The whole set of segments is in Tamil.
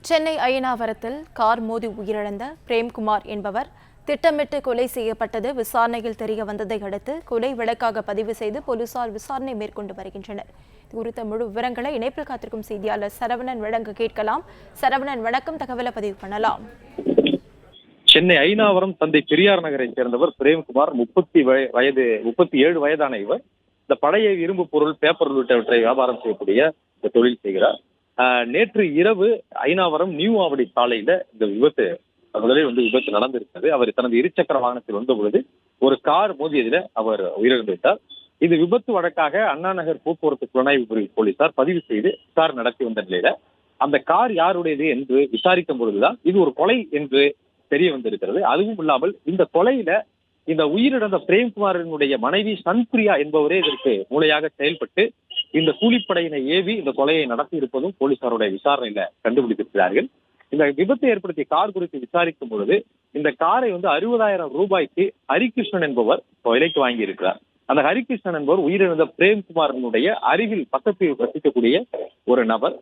சென்னை அயனாவரத்தில் கார் மோதி உயிரிழந்த பிரேம்குமார் என்பவர் திட்டமிட்டு கொலை செய்யப்பட்டது விசாரணையில் தெரிய வந்ததை அடுத்து கொலை வழக்காக பதிவு செய்து போலீசார் விசாரணை மேற்கொண்டு வருகின்றனர். இது குறித்த முழு விவரங்களை இணைப்பில் காத்திருக்கும் செய்தியாளர் சரவணன் வழங்க கேட்கலாம். சரவணன், வணக்கம். தகவலை பதிவு பண்ணலாம். சென்னை அயனாவரம் தந்தை பெரியார் நகரை சேர்ந்தவர் பிரேம்குமார். 37 வயதான இவர் இந்த பழைய இரும்பு பொருள், பேப்பர் உள்ளிட்டவற்றை வியாபாரம் செய்யக்கூடிய இந்த தொழில் செய்கிறார். நேற்று இரவு அயனாவரம் நியூ ஆவடி சாலையில இந்த முதலில் விபத்து நடந்திருக்கிறது. அவர் தனது இருசக்கர வாகனத்தில் வந்த பொழுது ஒரு கார் மோதியதில் அவர் உயிரிழந்து விட்டார். இது விபத்து வழக்காக அண்ணா நகர் போக்குவரத்து புலனாய்வு பிரிவு போலீசார் பதிவு செய்து விசாரணை நடத்தி வந்த நிலையில அந்த கார் யாருடையது என்று விசாரிக்கும் பொழுதுதான் இது ஒரு கொலை என்று தெரிய வந்திருக்கிறது. அதுவும் இல்லாமல் இந்த கொலையில இந்த உயிரிழந்த பிரேம்குமாரினுடைய மனைவி சன்பிரியா என்பவரே இதற்கு மூளையாக செயல்பட்டு இந்த கூலிப்படையினை ஏவி இந்த கொலையை நடத்தி இருப்பதும் போலீசாருடைய விசாரணையில கண்டுபிடித்திருக்கிறார்கள். இந்த விபத்தை ஏற்படுத்திய கார் குறித்து விசாரிக்கும் பொழுது இந்த காரை 60,000 ரூபாய்க்கு ஹரிகிருஷ்ணன் என்பவர் விலைக்கு வாங்கி இருக்கிறார். அந்த ஹரிகிருஷ்ணன் என்பவர் உயிரிழந்த பிரேம்குமாரனுடைய அருகில் பக்கத்தில் வசிக்கக்கூடிய ஒரு நபர்.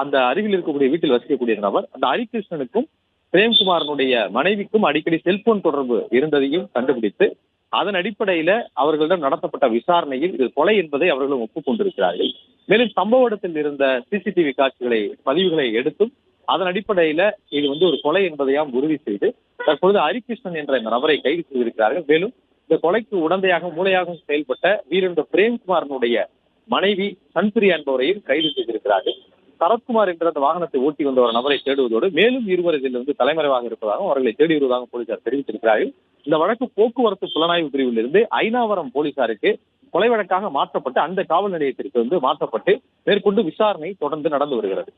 அந்த அருகில் இருக்கக்கூடிய வீட்டில் வசிக்கக்கூடிய நபர். அந்த ஹரிகிருஷ்ணனுக்கும் பிரேம்குமாரனுடைய மனைவிக்கும் அடிக்கடி செல்போன் தொடர்பு இருந்ததையும் கண்டுபிடித்து அதன் அடிப்படையில அவர்களிடம் நடத்தப்பட்ட விசாரணையில் இது கொலை என்பதை அவர்களும் ஒப்புக்கொண்டிருக்கிறார்கள். மேலும் சம்பவ இடத்தில் இருந்த சிசிடிவி காட்சிகளை பதிவுகளை எடுத்தும் அதன் அடிப்படையில இது ஒரு கொலை என்பதையாம் உறுதி செய்து தற்பொழுது ஹரிகிருஷ்ணன் என்ற இந்த நபரை கைது செய்திருக்கிறார்கள். மேலும் இந்த கொலைக்கு உடந்தையாகவும் மூளையாகவும் செயல்பட்ட வீரந்த பிரேம்குமாரனுடைய மனைவி சன்பிரியா என்பவரையும் கைது செய்திருக்கிறார்கள். சரத்குமார் என்ற அந்த வாகனத்தை ஓட்டி வந்த ஒரு நபரை தேடுவதோடு மேலும் இருவர் இதில் தலைமறைவாக இருப்பதாகவும் அவர்களை தேடி வருவதாக போலீசார் தெரிவித்திருக்கிறார்கள். இந்த வழக்கு போக்குவரத்து புலனாய்வு பிரிவில் இருந்து அயனாவரம் போலீசாருக்கு கொலை வழக்காக மாற்றப்பட்டு அந்த காவல் நிலையத்திற்கு மாற்றப்பட்டு மேற்கொண்டு விசாரணை தொடர்ந்து நடந்து வருகிறது.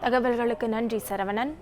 தகவல்களுக்கு நன்றி சரவணன்.